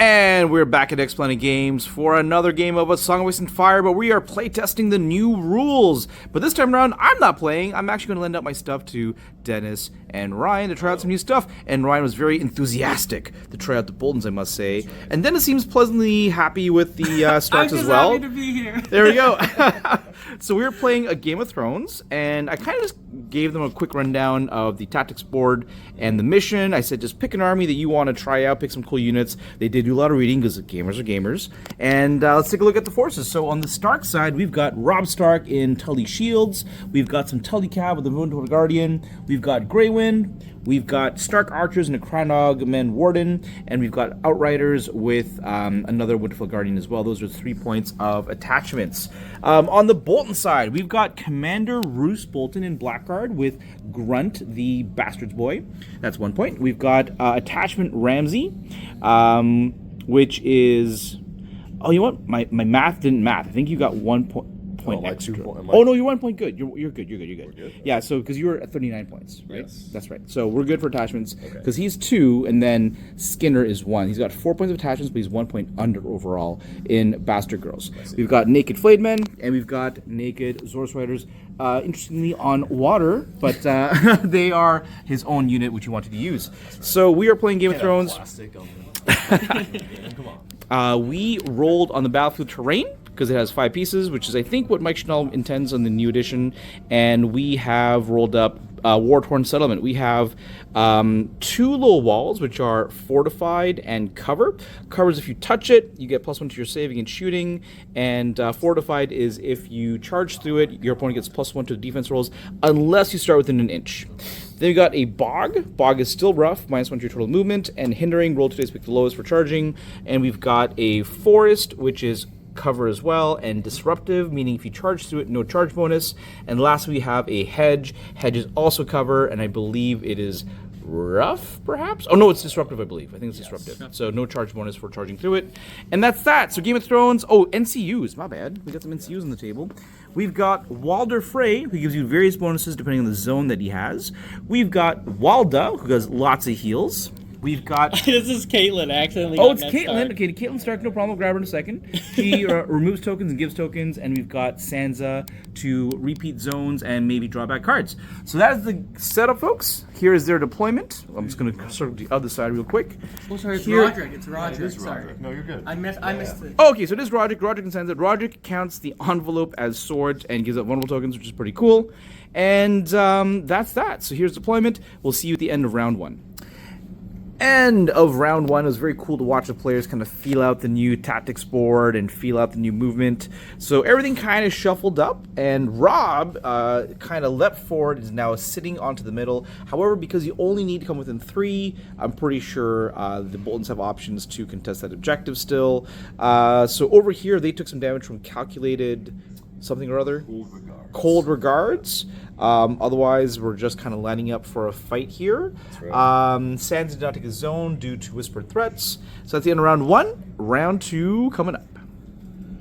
And we're back at X Planet Games for another game of A Song of Ice and Fire, but we are playtesting the new rules. But this time around, I'm not playing. I'm actually going to lend out my stuff to Dennis and Ryan to try out some new stuff. And Ryan was very enthusiastic to try out the Boltons, I must say. And Dennis seems pleasantly happy with the starts as well. I'm just happy to be here. There we go. So we were playing a Game of Thrones, and I kind of just gave them a quick rundown of the tactics board and the mission. I said, just pick an army that you want to try out, pick some cool units. They did do a lot of reading because gamers are gamers. And let's take a look at the forces. So on the Stark side, we've got Robb Stark in Tully Shields. We've got some Tully Cav with the Moontotal Guardian. We've got Grey Wind. We've got Stark Archers and a Cranog Men Warden, and we've got Outriders with another Winterfell Guardian as well. Those are 3 points of attachments. On the Bolton side, we've got Commander Roose Bolton in Blackguard with Grunt, the Bastard's Boy. That's 1 point. We've got Attachment Ramsay, which is... Oh, you know what? My math didn't math. I think you got 1 point. Extra. Oh no, you're 1 point good. You're good. You're good. Yeah, so because you were at 39 points, right? Yes. That's right. So we're good for attachments because he's 2, and then Skinner is 1. He's got 4 points of attachments, but he's 1 point under overall in Bastard Girls. We've got Naked Flayed Men, and we've got Naked Zorus Riders. Interestingly, on water, but they are his own unit, which he wanted to use. So we are playing Game of Thrones. Come on. We rolled on the battlefield terrain, because it has 5 pieces, which is, I think, what Mike Schnell intends on the new edition. And we have rolled up War-Torn Settlement. We have 2 little walls, which are Fortified and Cover. Cover is if you touch it, you get +1 to your saving and shooting. And Fortified is if you charge through it, your opponent gets +1 to the defense rolls, unless you start within an inch. Then we got a Bog. Bog is still rough, -1 to your total movement. And Hindering, roll today's pick the lowest for charging. And we've got a Forest, which is Cover as well, and Disruptive, meaning if you charge through it, no charge bonus. And lastly, we have a Hedge. Hedge is also Cover, and I believe it is Rough, perhaps? Oh, no, it's Disruptive, I believe. I think it's Disruptive. So no charge bonus for charging through it. And that's that. So Game of Thrones. Oh, NCUs. My bad. We got some NCUs on the table. We've got Walder Frey, who gives you various bonuses depending on the zone that he has. We've got Walda, who does lots of heals. We've got... This is Caitlyn, accidentally. Oh, it's Caitlyn. Okay, Caitlyn Stark, no problem. We'll grab her in a second. She removes tokens and gives tokens, and we've got Sansa to repeat zones and maybe draw back cards. So that is the setup, folks. Here is their deployment. I'm just going to circle the other side real quick. Oh, sorry, it's Here- Roderick. It's Roderick. It is Sorry. Roderick. No, you're good. I missed it. Oh, okay, so it is Roderick. Roderick and Sansa. Roderick counts the envelope as swords and gives up vulnerable tokens, which is pretty cool. And that's that. So here's deployment. We'll see you at the end of round 1. End of round 1. It was very cool to watch the players kind of feel out the new tactics board and feel out the new movement. So everything kind of shuffled up, and Robb kind of leapt forward, is now sitting onto the middle. However, because you only need to come within 3, I'm pretty sure the Boltons have options to contest that objective still. So over here, they took some damage from calculated something or other. Cold Regards. Otherwise, we're just kind of lining up for a fight here. Sansa did not take a zone due to whispered threats. So that's the end of round 1. Round 2 coming up.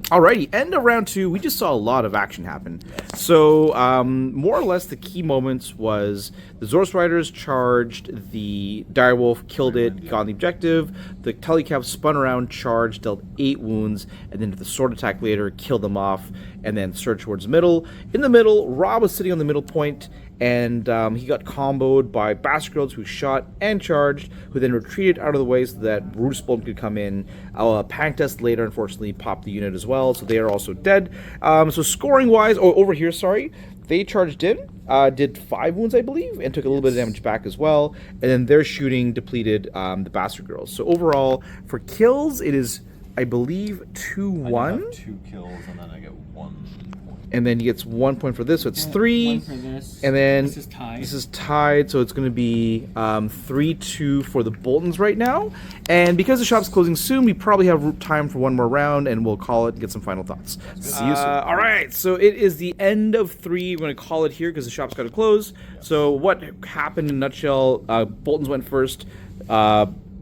Alrighty, end of round 2. We just saw a lot of action happen. So, more or less, the key moments was the Zorus Riders charged the Direwolf, killed it, got on the objective. The Tully Cav spun around, charged, dealt 8 wounds, and then the sword attack later, killed them off, and then surged towards the middle. In the middle, Robb was sitting on the middle point, and he got comboed by Bastard Girls, who shot and charged, who then retreated out of the way so that Roose Bolton could come in. Panic Test later, unfortunately, popped the unit as well, so they are also dead. So scoring-wise, over here, sorry, they charged in, did 5 wounds, I believe, and took a little bit of damage back as well, and then their shooting depleted the Bastard Girls. So overall, for kills, it is, I believe, 2-1. I have 2 kills, and then I get 1 point. And then he gets 1 point for this, so it's 3. 1 for this. And then This is tied. This is tied, so it's going to be 3-2 for the Boltons right now. And because the shop's closing soon, we probably have time for 1 more round, and we'll call it and get some final thoughts. See you soon. All right, so it is the end of 3. We're going to call it here because the shop's got to close. So what happened in a nutshell? Boltons went first.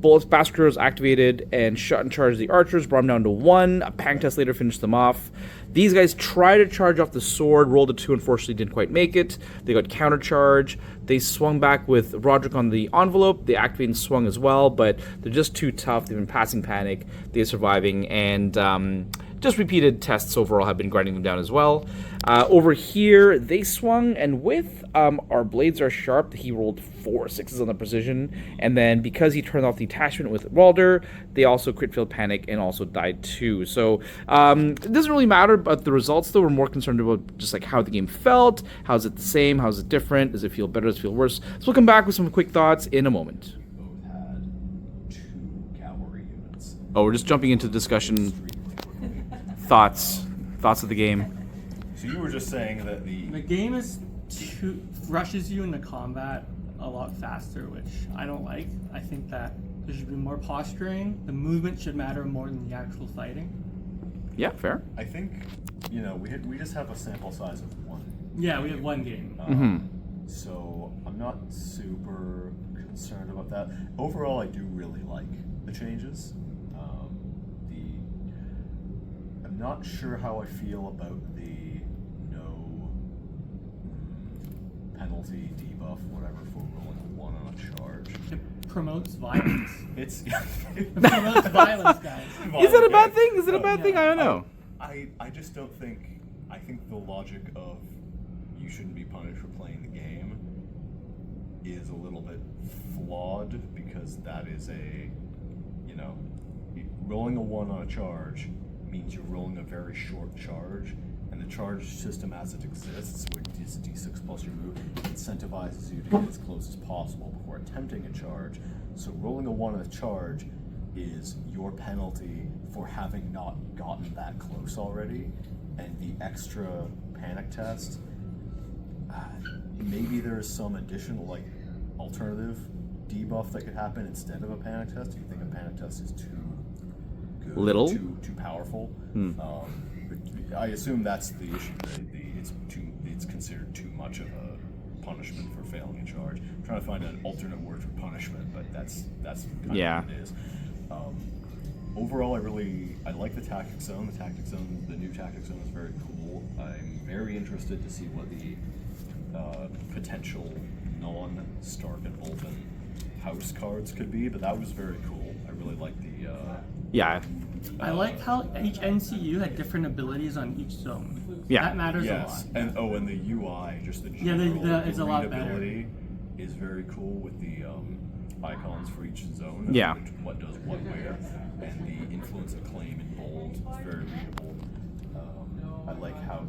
Bullets Baskervilles activated and shot and charged the archers, brought them down to 1. A panic test later finished them off. These guys tried to charge off the sword, rolled a 2, unfortunately didn't quite make it. They got countercharge. They swung back with Roderick on the envelope. They activated and swung as well, but they're just too tough. They've been passing panic. They're surviving, and just repeated tests overall have been grinding them down as well. Over here, they swung, and with our blades are sharp, he rolled 4 6s on the precision, and then because he turned off the attachment with Walder, they also crit failed panic and also died too. So it doesn't really matter about the results, though. We're more concerned about just like how the game felt. How's it the same? How's it different? Does it feel better? Does it feel worse? So we'll come back with some quick thoughts in a moment. Both had 2 cavalry units. Oh, we're just jumping into discussion. Thoughts of the game. So you were just saying that The game is rushes you into combat a lot faster, which I don't like. I think that there should be more posturing. The movement should matter more than the actual fighting. Yeah, fair. I think, we just have a sample size of 1. Yeah, we have 1 game. So I'm not super concerned about that. Overall, I do really like the changes. I'm not sure how I feel about the no penalty debuff, whatever, for rolling a 1 on a charge. It promotes violence. It's It promotes violence, guys. Is that a bad thing? Is it a bad thing? I don't know. I just don't think. I think the logic of you shouldn't be punished for playing the game is a little bit flawed, because that is rolling a 1 on a charge means you're rolling a very short charge, and the charge system as it exists, with it's a d6 plus your move, incentivizes you to get as close as possible before attempting a charge. So rolling a 1 on a charge is your penalty for having not gotten that close already, and the extra panic test, maybe there is some additional alternative debuff that could happen instead of a panic test. Do you think a panic test is too good, Little? too powerful? But I assume that's the issue. It's considered too much of a punishment for failing a charge. I'm trying to find an alternate word for punishment, but that's kind of what it is. Overall, I like the tactic zone. The new tactic zone is very cool. I'm very interested to see what the potential non-Stark and Bolton house cards could be, but that was very cool. I really like the I liked how each NCU had different abilities on each zone. Yeah. That matters a lot. yes, and the UI, just the general it's a lot better. readability is very cool with the icons for each zone. Yeah. What does what where, and the influence of claim in bold is very readable. I like how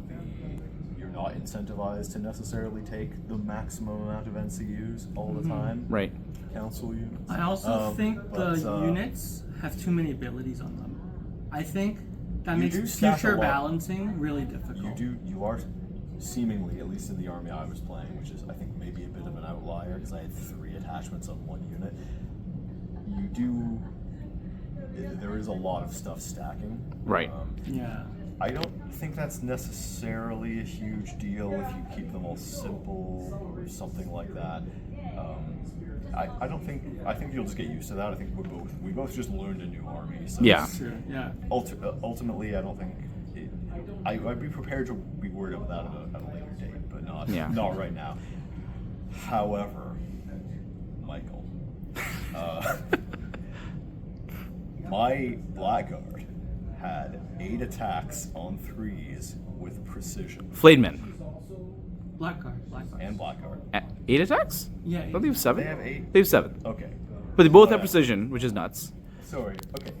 you're not incentivized to necessarily take the maximum amount of NCUs all the time. Right. Council units. I also think the but, units have too many abilities on them. I think that You makes do stack a future lot. balancing really difficult. You are seemingly, at least in the army I was playing, which is I think maybe a bit of an outlier because I had 3 attachments on 1 unit. There is a lot of stuff stacking. Right. Yeah. I don't think that's necessarily a huge deal if you keep them all simple or something like that. I think you'll just get used to that. I think we both just learned a new army. So Yeah. Sure. Yeah. Ultimately, I don't think I'd be prepared to be worried about that at a later date, but not right now. However, Michael, my Blackguard had 8 attacks on 3s with precision. Flademan. Blackguard. And Blackguard. 8 attacks? Yeah. Don't they have 7? They have 8? They have 7. Okay. But they both have Whatever. precision, which is nuts. Sorry. Okay.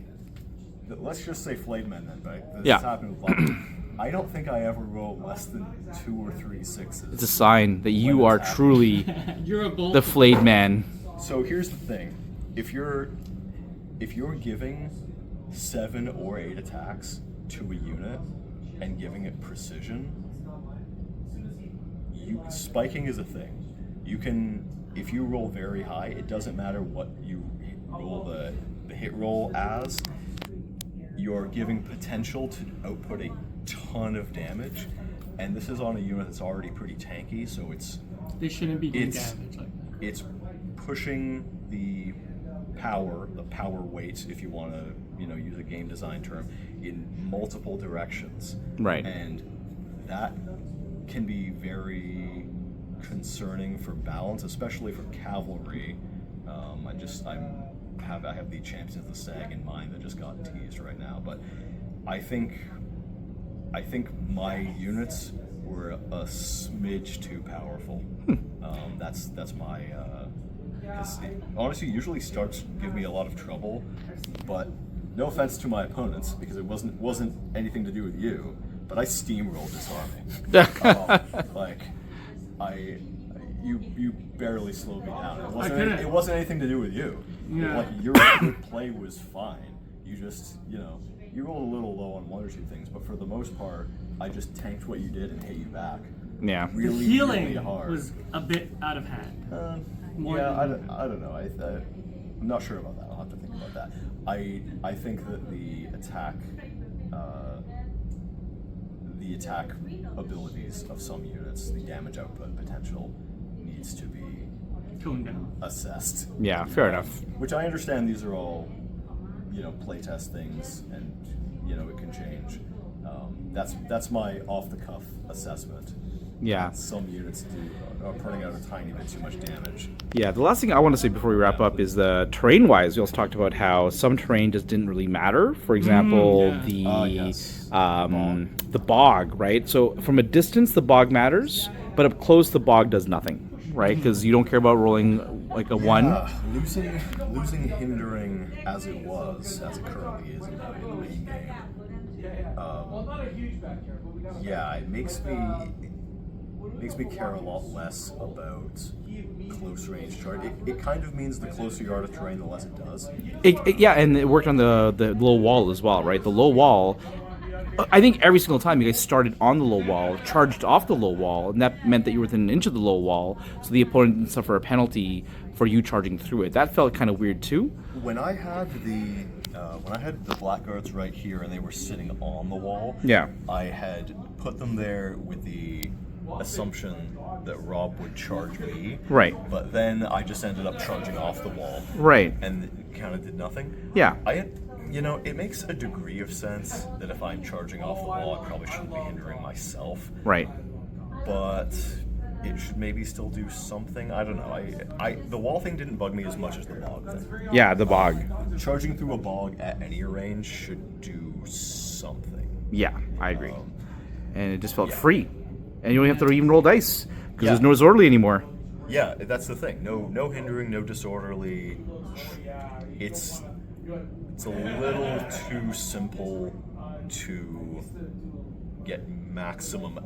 Let's just say Flademan then, but this Yeah. has happened with Blackguard. I don't think I ever roll less than 2 or 3 6s. It's a sign that you When are it's happening. truly You're a Bolton. the flayed man. So here's the thing: if you're giving 7 or 8 attacks to a unit and giving it precision, spiking is a thing. You can, if you roll very high, it doesn't matter what you roll the hit roll as. You're giving potential to output a ton of damage, and this is on a unit that's already pretty tanky, so They shouldn't be doing it's- damage like that. it's pushing the the power weight, if you want to, use a game design term, in multiple directions. Right. And that can be very concerning for balance, especially for cavalry. I have the Champions of the Stag in mind that just got teased right now, but I think my units were a smidge too powerful. That's my. 'Cause it honestly usually starts give me a lot of trouble, but no offense to my opponents because it wasn't anything to do with you, but I steamrolled this army. You barely slowed me down. It wasn't anything to do with you. Yeah. Like your play was fine. You just you rolled a little low on one or two things, but for the most part, I just tanked what you did and hit you back. Yeah. Really, The healing really hard. was a bit out of hand. I don't know. I'm not sure about that. I'll have to think about that. I think that the attack abilities of some units, the damage output potential, needs to be Toned down. assessed. Yeah, fair enough. Which I understand these are all, playtest things, and it can change. That's my off-the-cuff assessment. Yeah. Some units are putting out a tiny bit too much damage. Yeah, the last thing I want to say before we wrap up is the terrain-wise. We also talked about how some terrain just didn't really matter. For example, Yes. the bog, right? So from a distance, the bog matters, but up close, the bog does nothing, right? Because you don't care about rolling like a 1. Losing hindering as it currently is in the main game. It makes me care a lot less about close range charge. It kind of means the closer you are to terrain, the less it does. And it worked on the low wall as well, right? The low wall, I think every single time you guys started on the low wall, charged off the low wall, and that meant that you were within an inch of the low wall, so the opponent didn't suffer a penalty for you charging through it. That felt kind of weird too. When I had the blackguards right here and they were sitting on the wall, I had put them there with the assumption that Rob would charge me. Right. But then I just ended up charging off the wall. Right. And it kind of did nothing. Yeah. It makes a degree of sense that if I'm charging off the wall, I probably shouldn't be hindering myself. Right. But it should maybe still do something. I don't know. The wall thing didn't bug me as much as the bog thing. Yeah, the bog. Charging through a bog at any range should do something. Yeah, I agree. And it just felt free. And you don't have to even roll dice because there's no disorderly anymore. Yeah, that's the thing. No hindering, no disorderly. It's a little too simple to get maximum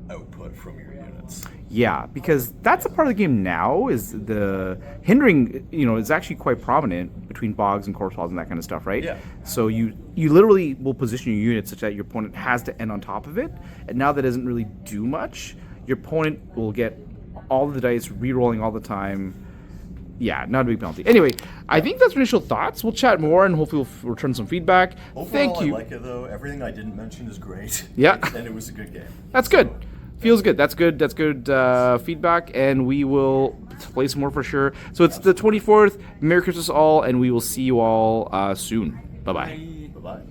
output from your units. Yeah, because that's a part of the game now is the hindering, is actually quite prominent between bogs and corpse walls and that kind of stuff, right? Yeah. So you literally will position your unit such that your opponent has to end on top of it, and now that doesn't really do much. Your opponent will get all the dice, re-rolling all the time. Yeah, not a big penalty. Anyway, I think that's initial thoughts. We'll chat more and hopefully we'll return some feedback. Overall, Thank you. I like it though. Everything I didn't mention is great. Yeah. And it was a good game. That's good. Feels good. That's good. That's good feedback, and we will play some more for sure. So it's the 24th. Merry Christmas all, and we will see you all soon. Bye-bye. Bye-bye.